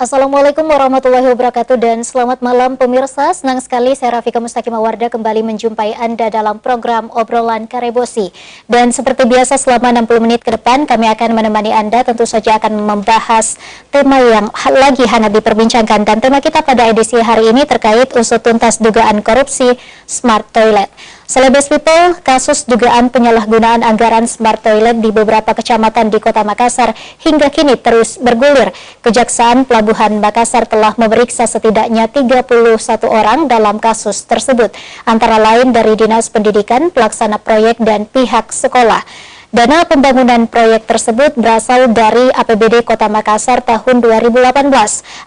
Assalamualaikum warahmatullahi wabarakatuh dan selamat malam pemirsa. Senang sekali saya Rafika Mustaqimah Wardah kembali menjumpai Anda dalam program Obrolan Karebosi. Dan seperti biasa selama 60 menit ke depan kami akan menemani Anda, tentu saja akan membahas tema yang lagi hangat diperbincangkan. Dan tema kita pada edisi hari ini terkait usut tuntas dugaan korupsi Smart Toilet. Selebes People, kasus dugaan penyalahgunaan anggaran Smart Toilet di beberapa kecamatan di Kota Makassar hingga kini terus bergulir. Kejaksaan Pelabuhan Makassar telah memeriksa setidaknya 31 orang dalam kasus tersebut, antara lain dari Dinas Pendidikan, pelaksana proyek, dan pihak sekolah. Dana pembangunan proyek tersebut berasal dari APBD Kota Makassar tahun 2018.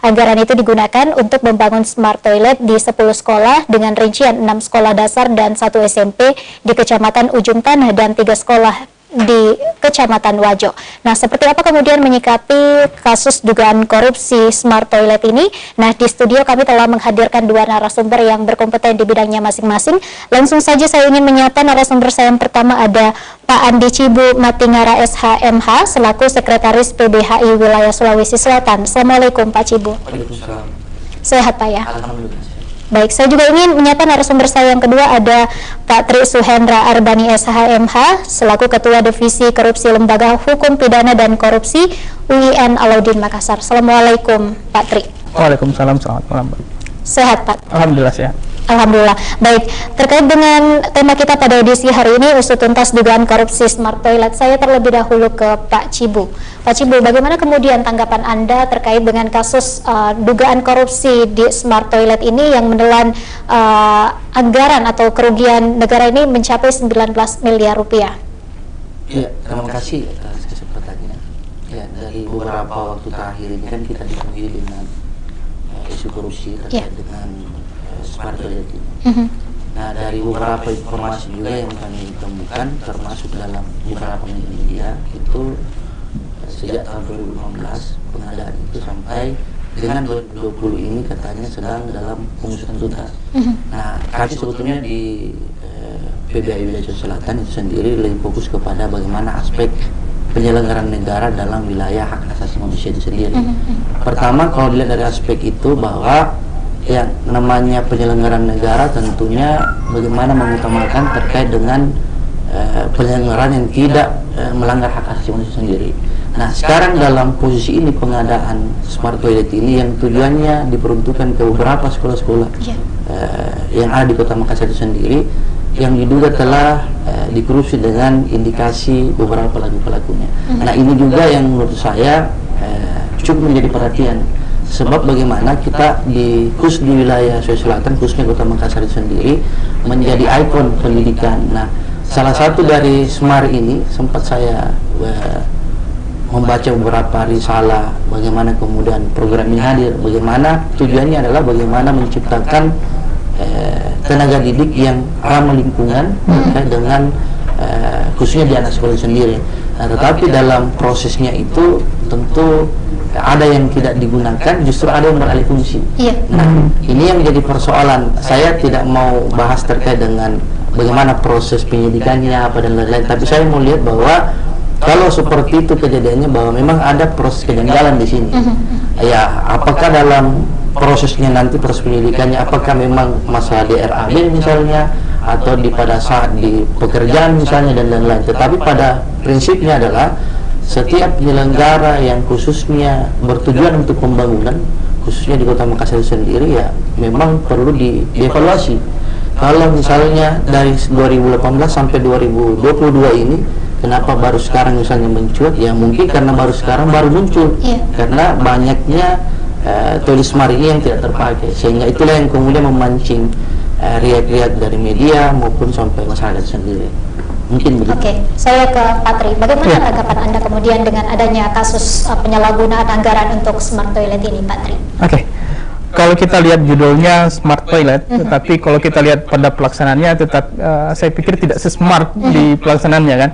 Anggaran itu digunakan untuk membangun smart toilet di 10 sekolah dengan rincian 6 sekolah dasar dan 1 SMP di Kecamatan Ujung Tanah dan 3 sekolah di Kecamatan Wajo. Nah, seperti apa kemudian menyikapi kasus dugaan korupsi smart toilet ini? Nah, di studio kami telah menghadirkan dua narasumber yang berkompeten di bidangnya masing-masing. Langsung saja saya ingin menyapa narasumber saya yang pertama, ada Pak Andi Cibu Matingara SHMH selaku Sekretaris PBHI Wilayah Sulawesi Selatan. Assalamualaikum Pak Cibu. Waalaikumsalam. Sehat Pak ya? Alhamdulillah. Baik, saya juga ingin menyapa narasumber saya yang kedua, ada Pak Tri Suhendra Arbani SHMH selaku Ketua Divisi Korupsi Lembaga Hukum Pidana dan Korupsi UIN Alauddin Makassar. Assalamualaikum Pak Tri. Waalaikumsalam, selamat malam. Sehat Pak? Alhamdulillah sehat. Alhamdulillah. Baik, terkait dengan tema kita pada edisi hari ini, usut tuntas dugaan korupsi smart toilet, saya terlebih dahulu ke Pak Cibu. Pak Cibu, bagaimana kemudian tanggapan Anda terkait dengan kasus dugaan korupsi di smart toilet ini yang menelan anggaran atau kerugian negara ini mencapai 19 miliar rupiah? Ya, terima kasih atas kesempatannya. Ya, dari beberapa waktu terakhir ini kan kita dipenuhi dengan isu korupsi terkait dengan smart toilet ini. Nah, dari beberapa informasi juga yang kami temukan, termasuk dalam beberapa media, itu sejak tahun 2015 pengadaan itu sampai dengan 2020 ini katanya sedang dalam pengusutan tuntas. Nah, kami sebetulnya di PBHI Wilayah Selatan itu sendiri lebih fokus kepada bagaimana aspek penyelenggaraan negara dalam wilayah hak asasi manusia itu sendiri. Pertama, kalau dilihat dari aspek itu bahwa yang namanya penyelenggaraan negara tentunya bagaimana mengutamakan terkait dengan penyelenggaraan yang tidak melanggar hak asasi manusia sendiri. Nah, sekarang dalam posisi ini pengadaan smart toilet ini yang tujuannya diperuntukkan ke beberapa sekolah-sekolah yang ada di Kota Makassar itu sendiri, yang diduga telah dikorupsi dengan indikasi beberapa pelaku-pelakunya. Nah, ini juga yang menurut saya cukup menjadi perhatian. Sebab bagaimana kita khusus di wilayah Sulawesi Selatan, khususnya Kota Makassar itu sendiri, menjadi ikon pendidikan. Nah, salah satu dari Smart ini sempat saya membaca beberapa risalah bagaimana kemudian program ini hadir, bagaimana tujuannya adalah bagaimana menciptakan tenaga didik yang ramah lingkungan terkait dengan khususnya di anak sekolah sendiri. Nah, tetapi dalam prosesnya itu tentu ada yang tidak digunakan, justru ada yang beralih fungsi. Nah, ini yang menjadi persoalan. Saya tidak mau bahas terkait dengan bagaimana proses penyidikannya apa dan lain-lain, tapi saya mau lihat bahwa kalau seperti itu kejadiannya, bahwa memang ada proses kejanggalan di sini. Ya, apakah dalam prosesnya nanti proses penyidikannya, apakah memang masalah di RAB misalnya, atau pada saat di pekerjaan misalnya dan lain-lain. Tetapi pada prinsipnya adalah setiap penyelenggara yang khususnya bertujuan untuk pembangunan, khususnya di Kota Makassar sendiri, ya memang perlu dievaluasi. Kalau misalnya dari 2018 sampai 2022 ini, kenapa baru sekarang misalnya mencuat? Ya mungkin karena baru sekarang baru muncul, karena banyaknya toilet smart ini yang tidak terpakai, sehingga itulah yang kemudian memancing riak-riak dari media maupun sampai masyarakat sendiri. Mungkin begitu. Oke, saya ke Pak Tri. Bagaimana tanggapan Anda kemudian dengan adanya kasus penyalahgunaan anggaran untuk smart toilet ini, Pak Tri? Oke. Kalau kita lihat judulnya smart toilet, tetapi kalau kita lihat pada pelaksanaannya tetap saya pikir tidak sesmart di pelaksanaannya kan.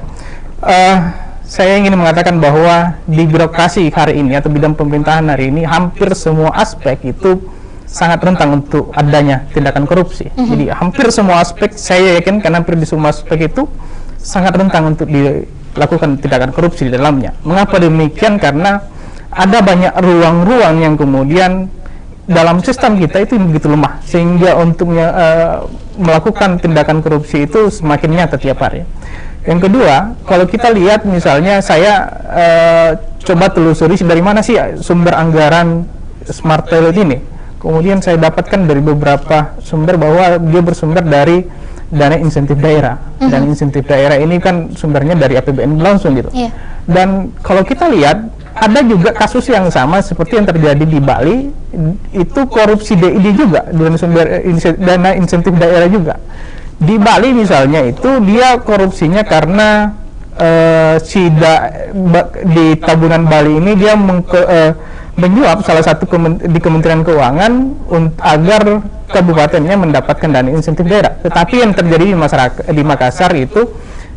Saya ingin mengatakan bahwa di birokrasi hari ini atau bidang pemerintahan hari ini hampir semua aspek itu sangat rentan untuk adanya tindakan korupsi. Jadi hampir semua aspek, saya yakin kan hampir di semua aspek itu sangat rentan untuk dilakukan tindakan korupsi di dalamnya. Mengapa demikian? Karena ada banyak ruang-ruang yang kemudian dalam sistem kita itu begitu lemah, sehingga untuk melakukan tindakan korupsi itu semakin nyata tiap hari. Yang kedua, kalau kita lihat misalnya saya coba telusuri dari mana sih sumber anggaran Smart Toilet ini. Kemudian saya dapatkan dari beberapa sumber bahwa dia bersumber dari dana insentif daerah. Dan insentif daerah ini kan sumbernya dari APBN langsung gitu. Dan kalau kita lihat, ada juga kasus yang sama seperti yang terjadi di Bali, itu korupsi DID juga, dengan sumber dana insentif daerah juga. Di Bali misalnya itu dia korupsinya karena di tabungan Bali ini dia menyuap salah satu di Kementerian Keuangan agar kabupatennya mendapatkan dana insentif daerah. Tetapi yang terjadi di Makassar itu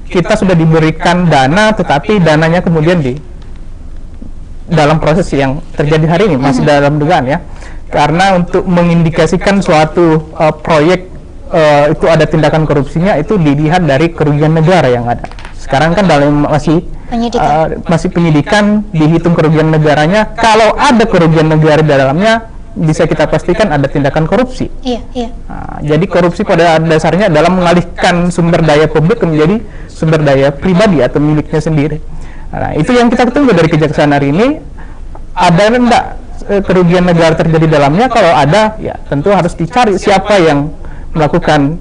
kita sudah diberikan dana, tetapi dananya kemudian dalam proses yang terjadi hari ini masih dalam dugaan ya, karena untuk mengindikasikan suatu proyek itu ada tindakan korupsinya itu dilihat dari kerugian negara yang ada. Sekarang kan dalam masih penyidikan, dihitung kerugian negaranya. Kalau ada kerugian negara di dalamnya, bisa kita pastikan ada tindakan korupsi. Jadi korupsi pada dasarnya adalah mengalihkan sumber daya publik menjadi sumber daya pribadi atau miliknya sendiri. Nah, itu yang kita tunggu dari kejaksaan hari ini. Ada enggak kerugian negara terjadi dalamnya? Kalau ada, ya tentu harus dicari siapa yang melakukan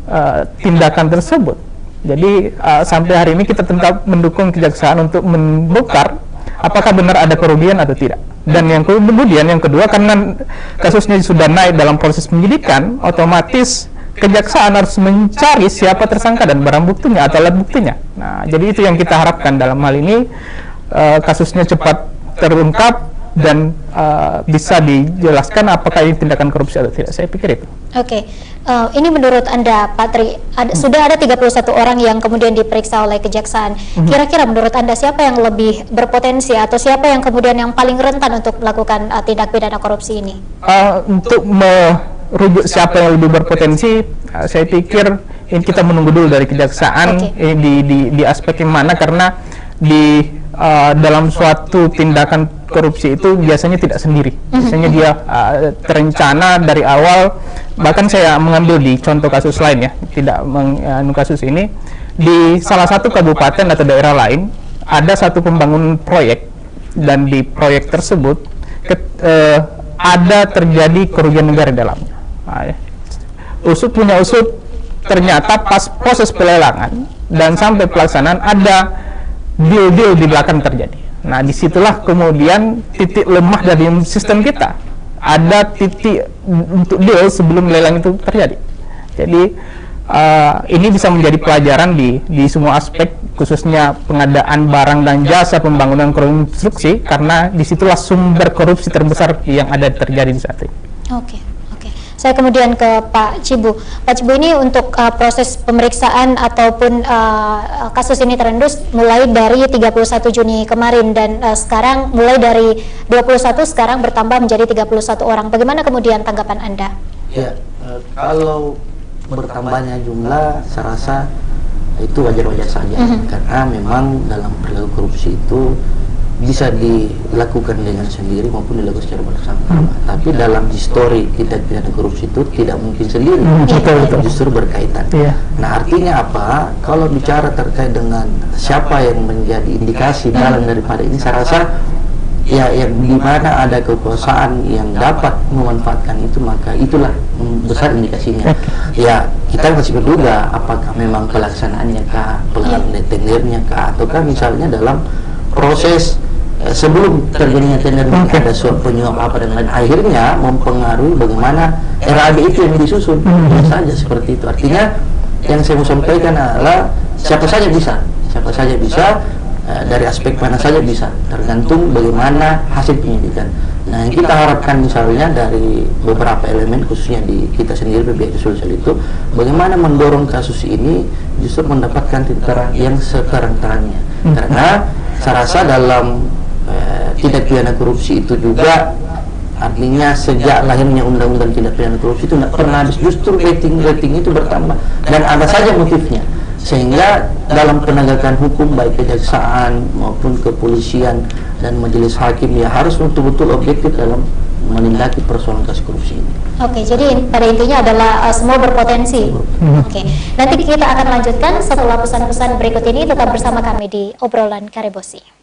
tindakan tersebut. Jadi sampai hari ini kita tetap mendukung kejaksaan untuk membongkar apakah benar ada kerugian atau tidak. Dan yang kemudian yang kedua, karena kasusnya sudah naik dalam proses penyidikan, otomatis kejaksaan harus mencari siapa tersangka dan barang buktinya atau alat buktinya. Nah, jadi itu yang kita harapkan dalam hal ini, kasusnya cepat terungkap dan bisa dijelaskan apakah ini tindakan korupsi atau tidak. Saya pikir itu. Oke. Ini menurut Anda, Pak Tri, sudah ada 31 orang yang kemudian diperiksa oleh kejaksaan. Kira-kira menurut Anda siapa yang lebih berpotensi atau siapa yang kemudian yang paling rentan untuk melakukan tindak pidana korupsi ini? Untuk merujuk siapa yang lebih berpotensi, saya pikir ini kita menunggu dulu dari kejaksaan di aspek yang mana, karena dalam suatu tindakan korupsi itu biasanya tidak sendiri. Biasanya dia terencana dari awal. Bahkan saya mengambil di contoh kasus lain ya, tidak kasus ini di salah satu kabupaten atau daerah lain ada satu pembangunan proyek, dan di proyek tersebut ada terjadi kerugian negara di dalamnya. Usut ternyata pas proses pelelangan dan sampai pelaksanaan ada deal di belakang terjadi. Nah, disitulah kemudian titik lemah dari sistem kita. Ada titik untuk deal sebelum lelang itu terjadi. Jadi ini bisa menjadi pelajaran di semua aspek, khususnya pengadaan barang dan jasa pembangunan konstruksi, karena disitulah sumber korupsi terbesar yang ada terjadi di saat ini. Oke. Saya kemudian ke Pak Cibu. Pak Cibu, ini untuk proses pemeriksaan ataupun kasus ini terendus mulai dari 31 Juni kemarin, dan sekarang mulai dari 21 sekarang bertambah menjadi 31 orang. Bagaimana kemudian tanggapan Anda? Ya, kalau bertambahnya jumlah, saya rasa itu wajar-wajar saja, karena memang dalam perilaku korupsi itu bisa dilakukan dengan sendiri maupun dilakukan secara bersama-sama. Tapi dalam histori tindak pidana korupsi itu tidak mungkin sendiri, justru berkaitan. Nah, artinya apa? Kalau bicara terkait dengan siapa yang menjadi indikasi dalam daripada ini, saya rasa ya yang dimana ada kekuasaan yang dapat memanfaatkan itu, maka itulah besar indikasinya. Ya, kita masih berduga apakah memang pelaksanaannya kah, tendernya kah, ataukah misalnya dalam proses sebelum terjadinya tender ada suap penyuap apa dan lain, akhirnya mempengaruhi bagaimana RAB itu yang disusun. Saja seperti itu. Artinya yang saya mau sampaikan adalah siapa saja bisa dari aspek mana saja bisa, tergantung bagaimana hasil penyidikan. Nah, yang kita harapkan misalnya dari beberapa elemen, khususnya di kita sendiri PBI Sulsel itu, bagaimana mendorong kasus ini justru mendapatkan titik terang yang seterang-terangnya. Karena saya rasa dalam tindak pidana korupsi itu juga, artinya sejak lahirnya undang-undang tindak pidana korupsi itu tidak pernah habis, justru rating itu bertambah, dan ada saja motifnya. Sehingga dalam penegakan hukum baik kejaksaan maupun kepolisian dan majelis hakim ya harus betul-betul objektif dalam menindaki persoalan kasus korupsi ini. Oke, jadi pada intinya adalah semua berpotensi. Oke, nanti kita akan lanjutkan setelah pesan-pesan berikut ini. Tetap bersama kami di Obrolan Karebosi.